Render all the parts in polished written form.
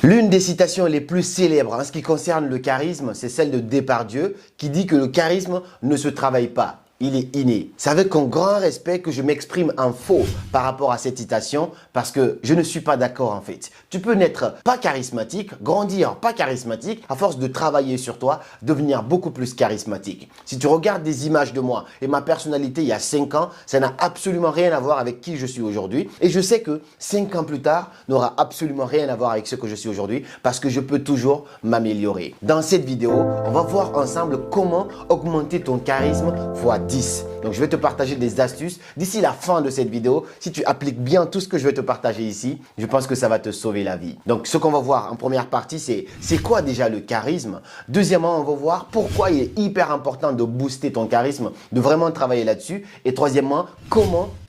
L'une des citations les plus célèbres en ce qui concerne le charisme, c'est celle de Depardieu qui dit que le charisme ne se travaille pas. Il est inné. C'est avec un grand respect que je m'exprime en faux par rapport à cette citation parce que je ne suis pas d'accord en fait. Tu peux n'être pas charismatique, grandir pas charismatique, à force de travailler sur toi, devenir beaucoup plus charismatique. Si tu regardes des images de moi et ma personnalité il y a 5 ans, ça n'a absolument rien à voir avec qui je suis aujourd'hui. Et je sais que 5 ans plus tard n'aura absolument rien à voir avec ce que je suis aujourd'hui parce que je peux toujours m'améliorer. Dans cette vidéo, on va voir ensemble comment augmenter ton charisme x 10. Donc, je vais te partager des astuces d'ici la fin de cette vidéo. Si tu appliques bien tout ce que je vais te partager ici, je pense que ça va te sauver la vie. Donc, ce qu'on va voir en première partie, c'est quoi déjà le charisme? Deuxièmement, on va voir pourquoi il est hyper important de booster ton charisme, de vraiment travailler là-dessus. Et troisièmement,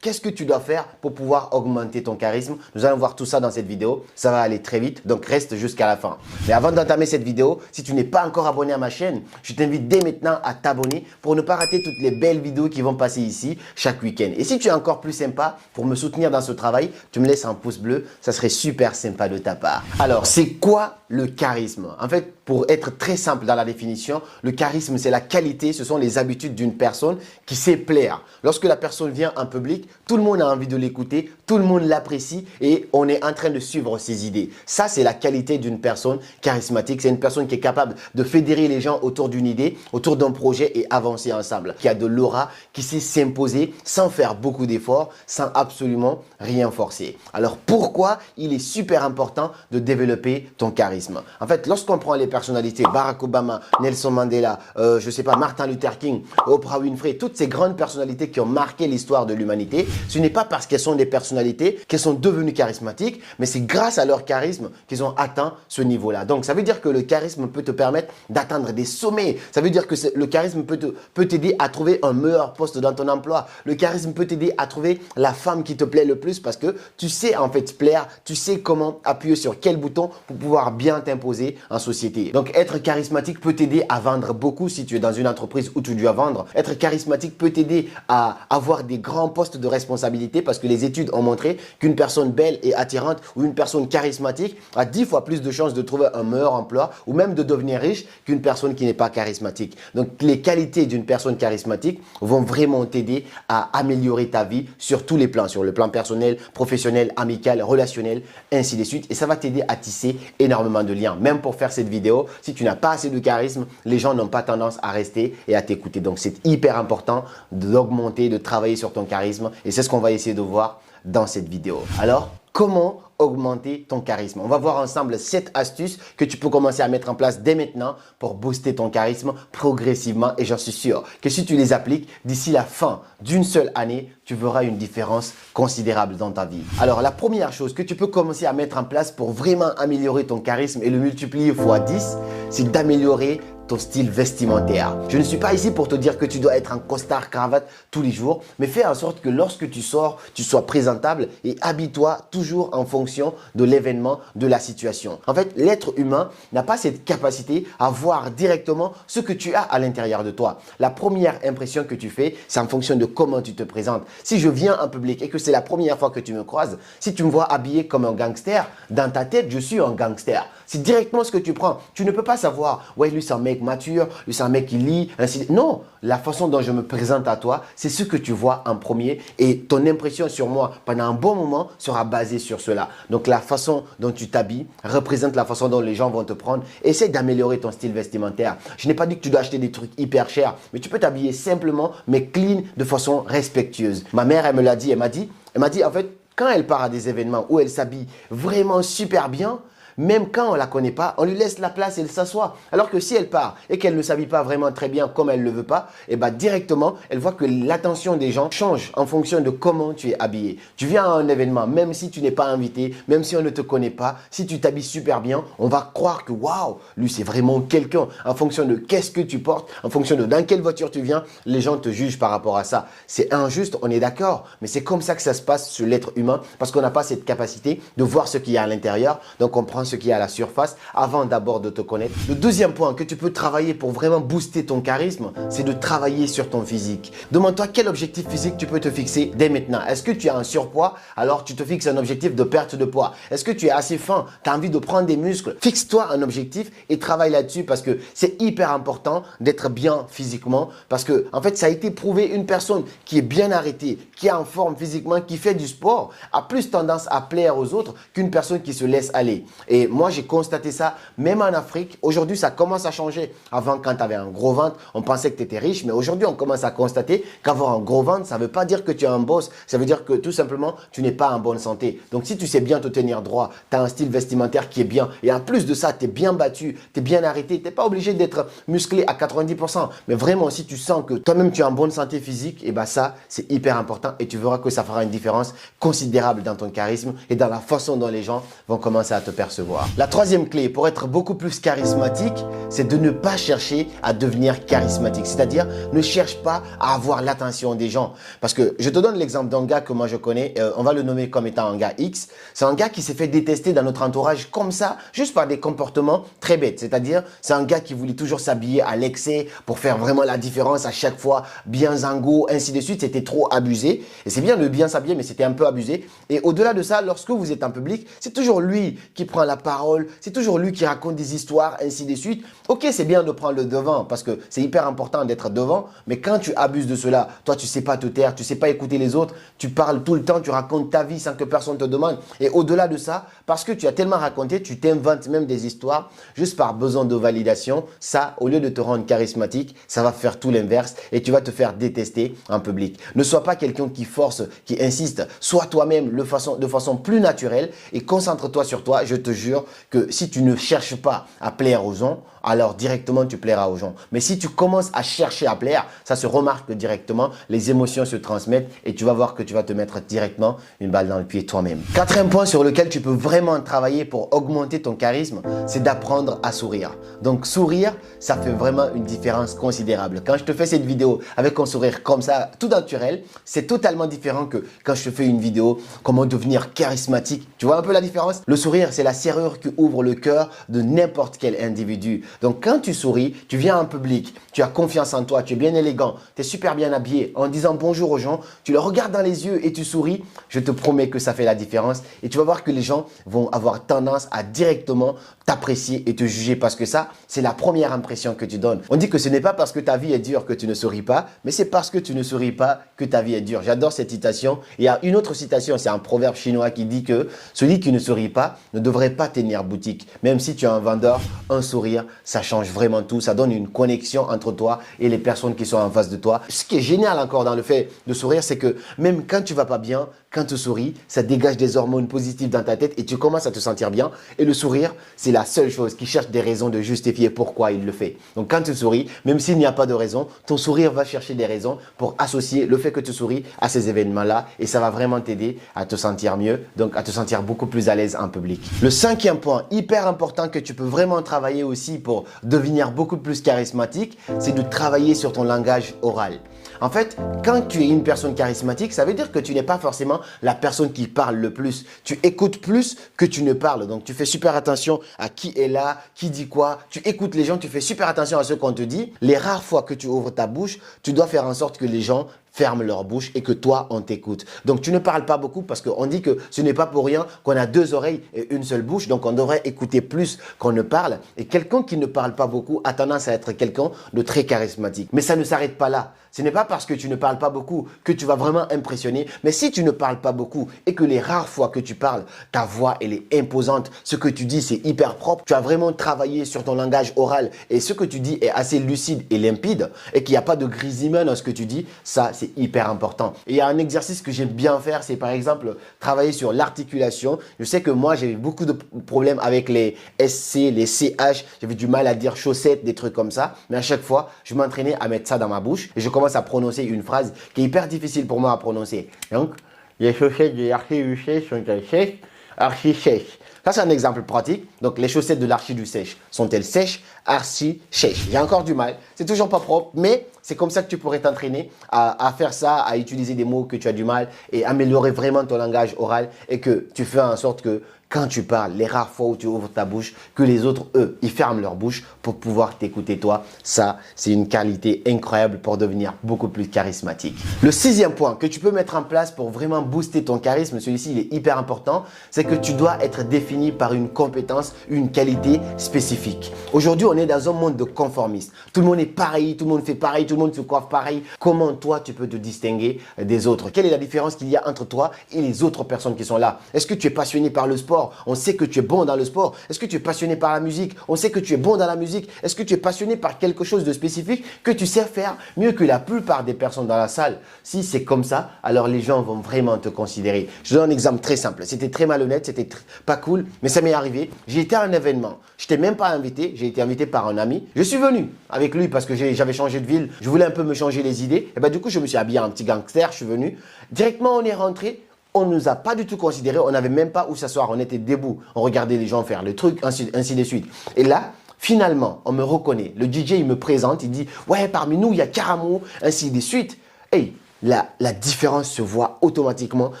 qu'est-ce que tu dois faire pour pouvoir augmenter ton charisme? Nous allons voir tout ça dans cette vidéo. Ça va aller très vite, donc reste jusqu'à la fin. Mais avant d'entamer cette vidéo, si tu n'es pas encore abonné à ma chaîne, je t'invite dès maintenant à t'abonner pour ne pas rater toutes les belles vidéos qui vont passer ici chaque week-end. Et si tu es encore plus sympa pour me soutenir dans ce travail, tu me laisses un pouce bleu. Ça serait super sympa de ta part. Alors, c'est quoi le charisme? En fait, pour être très simple dans la définition, le charisme, c'est la qualité, ce sont les habitudes d'une personne qui sait plaire. Lorsque la personne vient en public, tout le monde a envie de l'écouter, tout le monde l'apprécie et on est en train de suivre ses idées. Ça, c'est la qualité d'une personne charismatique. C'est une personne qui est capable de fédérer les gens autour d'une idée, autour d'un projet et avancer ensemble. Qui a de l'aura, qui sait s'imposer sans faire beaucoup d'efforts, sans absolument rien forcer. Alors, pourquoi il est super important de développer ton charisme? En fait, lorsqu'on prend les personnalités, Barack Obama, Nelson Mandela, je sais pas, Martin Luther King, Oprah Winfrey, toutes ces grandes personnalités qui ont marqué l'histoire de l'humanité, ce n'est pas parce qu'elles sont des personnalités qu'elles sont devenues charismatiques, mais c'est grâce à leur charisme qu'ils ont atteint ce niveau-là. Donc, ça veut dire que le charisme peut te permettre d'atteindre des sommets. Ça veut dire que le charisme peut t'aider à trouver un meilleur poste dans ton emploi. Le charisme peut t'aider à trouver la femme qui te plaît le plus parce que tu sais en fait plaire, tu sais comment appuyer sur quel bouton pour pouvoir bien t'imposer en société. Donc, être charismatique peut t'aider à vendre beaucoup si tu es dans une entreprise où tu dois vendre. Être charismatique peut t'aider à avoir des grands postes de responsabilité parce que les études ont montré qu'une personne belle et attirante ou une personne charismatique a 10 fois plus de chances de trouver un meilleur emploi ou même de devenir riche qu'une personne qui n'est pas charismatique. Donc, les qualités d'une personne charismatique vont vraiment t'aider à améliorer ta vie sur tous les plans, sur le plan personnel, professionnel, amical, relationnel, ainsi de suite. Et ça va t'aider à tisser énormément de liens. Même pour faire cette vidéo, si tu n'as pas assez de charisme, les gens n'ont pas tendance à rester et à t'écouter. Donc, c'est hyper important d'augmenter, de travailler sur ton charisme. Et c'est ce qu'on va essayer de voir dans cette vidéo. Alors, comment augmenter ton charisme? On va voir ensemble 7 astuces que tu peux commencer à mettre en place dès maintenant pour booster ton charisme progressivement et j'en suis sûr que si tu les appliques d'ici la fin d'une seule année, tu verras une différence considérable dans ta vie. Alors, la première chose que tu peux commencer à mettre en place pour vraiment améliorer ton charisme et le multiplier x 10, c'est d'améliorer ton style vestimentaire. Je ne suis pas ici pour te dire que tu dois être en costard cravate tous les jours, mais fais en sorte que lorsque tu sors, tu sois présentable et habille-toi toujours en fonction de l'événement, de la situation. En fait, l'être humain n'a pas cette capacité à voir directement ce que tu as à l'intérieur de toi. La première impression que tu fais, c'est en fonction de comment tu te présentes. Si je viens en public et que c'est la première fois que tu me croises, si tu me vois habillé comme un gangster, dans ta tête, je suis un gangster. C'est directement ce que tu prends. Tu ne peux pas savoir, ouais, lui c'est un mec mature, lui c'est un mec qui lit, ainsi. Non, la façon dont je me présente à toi, c'est ce que tu vois en premier et ton impression sur moi pendant un bon moment sera basée sur cela. Donc, la façon dont tu t'habilles représente la façon dont les gens vont te prendre. Essaie d'améliorer ton style vestimentaire. Je n'ai pas dit que tu dois acheter des trucs hyper chers, mais tu peux t'habiller simplement, mais clean, de façon respectueuse. Ma mère, elle me l'a dit, elle m'a dit en fait, quand elle part à des événements où elle s'habille vraiment super bien, même quand on ne la connaît pas, on lui laisse la place et elle s'assoit. Alors que si elle part et qu'elle ne s'habille pas vraiment très bien comme elle ne le veut pas, et ben directement, elle voit que l'attention des gens change en fonction de comment tu es habillé. Tu viens à un événement, même si tu n'es pas invité, même si on ne te connaît pas, si tu t'habilles super bien, on va croire que waouh, lui c'est vraiment quelqu'un. En fonction de qu'est-ce que tu portes, en fonction de dans quelle voiture tu viens, les gens te jugent par rapport à ça. C'est injuste, on est d'accord, mais c'est comme ça que ça se passe sur l'être humain parce qu'on n'a pas cette capacité de voir ce qu'il y a à l'intérieur. Donc on prend ce qu'il y a à la surface avant d'abord de te connaître. Le deuxième point que tu peux travailler pour vraiment booster ton charisme, c'est de travailler sur ton physique. Demande-toi quel objectif physique tu peux te fixer dès maintenant. Est-ce que tu as un surpoids? Alors tu te fixes un objectif de perte de poids. Est-ce que tu es assez fin? Tu as envie de prendre des muscles? Fixe-toi un objectif et travaille là-dessus parce que c'est hyper important d'être bien physiquement parce que en fait ça a été prouvé, une personne qui est bien arrêtée, qui est en forme physiquement, qui fait du sport a plus tendance à plaire aux autres qu'une personne qui se laisse aller. Et moi j'ai constaté ça même en Afrique. Aujourd'hui ça commence à changer. Avant quand tu avais un gros ventre, on pensait que tu étais riche, mais aujourd'hui on commence à constater qu'avoir un gros ventre, ça ne veut pas dire que tu es un boss, ça veut dire que tout simplement tu n'es pas en bonne santé. Donc si tu sais bien te tenir droit, tu as un style vestimentaire qui est bien et en plus de ça tu es bien battu, tu es bien arrêté, tu n'es pas obligé d'être musclé à 90%. Mais vraiment si tu sens que toi-même tu es en bonne santé physique, et bien ça c'est hyper important et tu verras que ça fera une différence considérable dans ton charisme et dans la façon dont les gens vont commencer à te percevoir. La troisième clé pour être beaucoup plus charismatique, c'est de ne pas chercher à devenir charismatique. C'est-à-dire, ne cherche pas à avoir l'attention des gens. Parce que je te donne l'exemple d'un gars que moi je connais, on va le nommer comme étant un gars X. C'est un gars qui s'est fait détester dans notre entourage comme ça, juste par des comportements très bêtes. C'est-à-dire, c'est un gars qui voulait toujours s'habiller à l'excès pour faire vraiment la différence à chaque fois, bien zango, ainsi de suite. C'était trop abusé. Et c'est bien de bien s'habiller, mais c'était un peu abusé. Et au-delà de ça, lorsque vous êtes en public, c'est toujours lui qui prend la parole, c'est toujours lui qui raconte des histoires, ainsi de suite. Ok, c'est bien de prendre le devant parce que c'est hyper important d'être devant, mais quand tu abuses de cela, toi tu sais pas te taire, tu sais pas écouter les autres, tu parles tout le temps, tu racontes ta vie sans que personne te demande. Et au-delà de ça, parce que tu as tellement raconté, tu t'inventes même des histoires juste par besoin de validation. Ça, au lieu de te rendre charismatique, ça va faire tout l'inverse et tu vas te faire détester en public. Ne sois pas quelqu'un qui force, qui insiste. Sois toi-même de façon plus naturelle et concentre-toi sur toi. Je te jure que si tu ne cherches pas à plaire aux gens, alors directement tu plairas aux gens. Mais si tu commences à chercher à plaire, ça se remarque directement, les émotions se transmettent et tu vas voir que tu vas te mettre directement une balle dans le pied toi-même. Quatrième point sur lequel tu peux vraiment travailler pour augmenter ton charisme, c'est d'apprendre à sourire. Donc sourire, ça fait vraiment une différence considérable. Quand je te fais cette vidéo avec un sourire comme ça, tout naturel, c'est totalement différent que quand je te fais une vidéo comment devenir charismatique. Tu vois un peu la différence? Le sourire, c'est la serrure qui ouvre le cœur de n'importe quel individu. Donc quand tu souris, tu viens en public, tu as confiance en toi, tu es bien élégant, tu es super bien habillé. En disant bonjour aux gens, tu les regardes dans les yeux et tu souris. Je te promets que ça fait la différence et tu vas voir que les gens vont avoir tendance à directement t'apprécier et te juger parce que ça, c'est la première impression que tu donnes. On dit que ce n'est pas parce que ta vie est dure que tu ne souris pas, mais c'est parce que tu ne souris pas que ta vie est dure. J'adore cette citation. Il y a une autre citation, c'est un proverbe chinois qui dit que celui qui ne sourit pas ne devrait pas tenir boutique. Même si tu es un vendeur, un sourire, ça change vraiment tout. Ça donne une connexion entre toi et les personnes qui sont en face de toi. Ce qui est génial encore dans le fait de sourire, c'est que même quand tu vas pas bien, quand tu souris, ça dégage des hormones positives dans ta tête et tu commences à te sentir bien. Et le sourire, c'est la seule chose qui cherche des raisons de justifier pourquoi il le fait. Donc quand tu souris, même s'il n'y a pas de raison, ton sourire va chercher des raisons pour associer le fait que tu souris à ces événements-là et ça va vraiment t'aider à te sentir mieux, donc à te sentir beaucoup plus à l'aise en public. Le cinquième point, hyper important que tu peux vraiment travailler aussi pour devenir beaucoup plus charismatique, c'est de travailler sur ton langage oral. En fait, quand tu es une personne charismatique, ça veut dire que tu n'es pas forcément la personne qui parle le plus. Tu écoutes plus que tu ne parles. Donc, tu fais super attention à qui est là, qui dit quoi. Tu écoutes les gens, tu fais super attention à ce qu'on te dit. Les rares fois que tu ouvres ta bouche, tu dois faire en sorte que les gens ferment leur bouche et que toi, on t'écoute. Donc, tu ne parles pas beaucoup parce qu'on dit que ce n'est pas pour rien qu'on a deux oreilles et une seule bouche. Donc, on devrait écouter plus qu'on ne parle. Et quelqu'un qui ne parle pas beaucoup a tendance à être quelqu'un de très charismatique. Mais ça ne s'arrête pas là. Ce n'est pas parce que tu ne parles pas beaucoup que tu vas vraiment impressionner. Mais si tu ne parles pas beaucoup et que les rares fois que tu parles, ta voix, elle est imposante, ce que tu dis, c'est hyper propre, tu as vraiment travaillé sur ton langage oral et ce que tu dis est assez lucide et limpide et qu'il n'y a pas de grésillement dans ce que tu dis, ça, c'est hyper important. Et il y a un exercice que j'aime bien faire, c'est par exemple travailler sur l'articulation. Je sais que moi, j'ai beaucoup de problèmes avec les SC, les CH. J'avais du mal à dire chaussettes, des trucs comme ça. Mais à chaque fois, je m'entraînais à mettre ça dans ma bouche et je commence à prononcer une phrase qui est hyper difficile pour moi à prononcer. Donc, les chaussettes de l'archiduchesse sont-elles sèches? Archi-sèches. Ça, c'est un exemple pratique. Donc, les chaussettes de l'archiduchesse sont-elles sèches? Archi-sèches. J'ai encore du mal. C'est toujours pas propre, mais c'est comme ça que tu pourrais t'entraîner à faire ça, à utiliser des mots que tu as du mal et améliorer vraiment ton langage oral et que tu fais en sorte que quand tu parles, les rares fois où tu ouvres ta bouche, que les autres, eux, ils ferment leur bouche pour pouvoir t'écouter toi. Ça, c'est une qualité incroyable pour devenir beaucoup plus charismatique. Le 6e point que tu peux mettre en place pour vraiment booster ton charisme, celui-ci, il est hyper important, c'est que tu dois être défini par une compétence, une qualité spécifique. Aujourd'hui, on est dans un monde de conformistes. Tout le monde est pareil, tout le monde fait pareil, tout le monde se coiffe pareil. Comment toi, tu peux te distinguer des autres? Quelle est la différence qu'il y a entre toi et les autres personnes qui sont là? Est-ce que tu es passionné par le sport? On sait que tu es bon dans le sport. Est-ce que tu es passionné par la musique? On sait que tu es bon dans la musique. Est-ce que tu es passionné par quelque chose de spécifique que tu sais faire mieux que la plupart des personnes dans la salle? Si c'est comme ça, alors les gens vont vraiment te considérer. Je donne un exemple très simple. C'était très malhonnête, c'était pas cool, mais ça m'est arrivé. J'ai été à un événement. Je n'étais même pas invité. J'ai été invité par un ami. Je suis venu avec lui parce que j'avais changé de ville. Je voulais un peu me changer les idées. Et ben, du coup, je me suis habillé en petit gangster. Je suis venu. Directement, on est rentré. On ne nous a pas du tout considérés. On n'avait même pas où s'asseoir. On était debout. On regardait les gens faire le truc, ainsi de suite. Et là, finalement, on me reconnaît. Le DJ, il me présente. Il dit, ouais, parmi nous, il y a Karamo, ainsi de suite. Hey, la différence se voit automatiquement.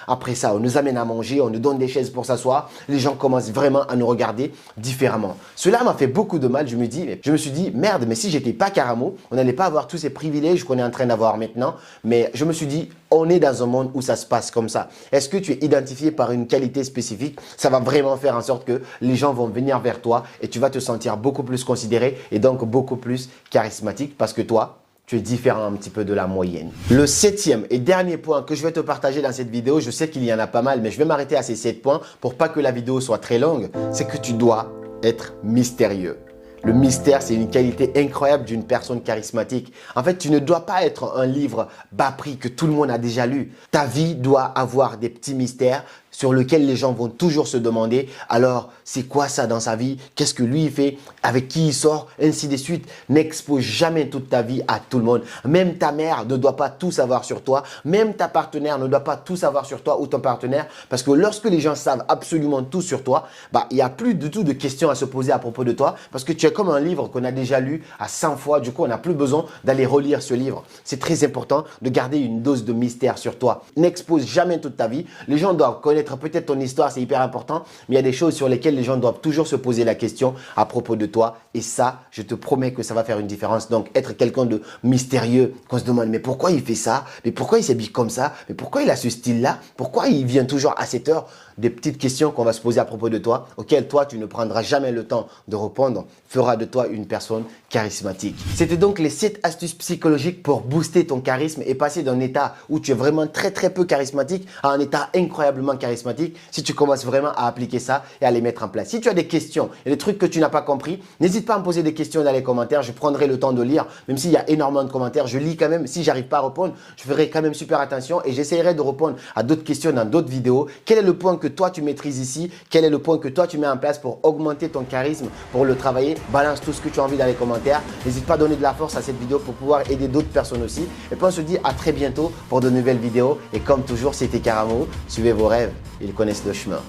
Après ça, on nous amène à manger, on nous donne des chaises pour s'asseoir. Les gens commencent vraiment à nous regarder différemment. Cela m'a fait beaucoup de mal. Je me suis dit, merde, mais si j'étais pas Karamo, on n'allait pas avoir tous ces privilèges qu'on est en train d'avoir maintenant. Mais je me suis dit, on est dans un monde où ça se passe comme ça. Est-ce que tu es identifié par une qualité spécifique? Ça va vraiment faire en sorte que les gens vont venir vers toi et tu vas te sentir beaucoup plus considéré et donc beaucoup plus charismatique parce que toi, tu es différent un petit peu de la moyenne. Le 7e et dernier point que je vais te partager dans cette vidéo, je sais qu'il y en a pas mal, mais je vais m'arrêter à ces 7 points pour pas que la vidéo soit très longue, c'est que tu dois être mystérieux. Le mystère, c'est une qualité incroyable d'une personne charismatique. En fait, tu ne dois pas être un livre bas prix que tout le monde a déjà lu. Ta vie doit avoir des petits mystères sur lesquels les gens vont toujours se demander, alors c'est quoi ça dans sa vie? Qu'est-ce que lui il fait? Avec qui il sort? Ainsi de suite. N'expose jamais toute ta vie à tout le monde. Même ta mère ne doit pas tout savoir sur toi. Même ta partenaire ne doit pas tout savoir sur toi ou ton partenaire. Parce que lorsque les gens savent absolument tout sur toi, il n'y a plus du tout de questions à se poser à propos de toi. Parce que tu es comme un livre qu'on a déjà lu à 100 fois. Du coup, on n'a plus besoin d'aller relire ce livre. C'est très important de garder une dose de mystère sur toi. N'expose jamais toute ta vie. Les gens doivent connaître peut-être ton histoire, c'est hyper important, mais il y a des choses sur lesquelles les gens doivent toujours se poser la question à propos de toi. Et ça, je te promets que ça va faire une différence. Donc, être quelqu'un de mystérieux, qu'on se demande, mais pourquoi il fait ça? Mais pourquoi il s'habille comme ça? Mais pourquoi il a ce style-là? Pourquoi il vient toujours à cette heure? Des petites questions qu'on va se poser à propos de toi, auxquelles toi, tu ne prendras jamais le temps de répondre, fera de toi une personne charismatique. C'était donc les 7 astuces psychologiques pour booster ton charisme et passer d'un état où tu es vraiment très peu charismatique à un état incroyablement charismatique si tu commences vraiment à appliquer ça et à les mettre en place. Si tu as des questions et des trucs que tu n'as pas compris, n'hésite pas à me poser des questions dans les commentaires. Je prendrai le temps de lire, même s'il y a énormément de commentaires. Je lis quand même. Si j'arrive pas à répondre, je ferai quand même super attention et j'essaierai de répondre à d'autres questions dans d'autres vidéos. Quel est le point que toi tu maîtrises ici? Quel est le point que toi tu mets en place pour augmenter ton charisme, pour le travailler? Balance tout ce que tu as envie dans les commentaires. N'hésite pas à donner de la force à cette vidéo pour pouvoir aider d'autres personnes aussi. Et puis on se dit à très bientôt pour de nouvelles vidéos. Et comme toujours, c'était Karamo. Suivez vos rêves, ils connaissent le chemin.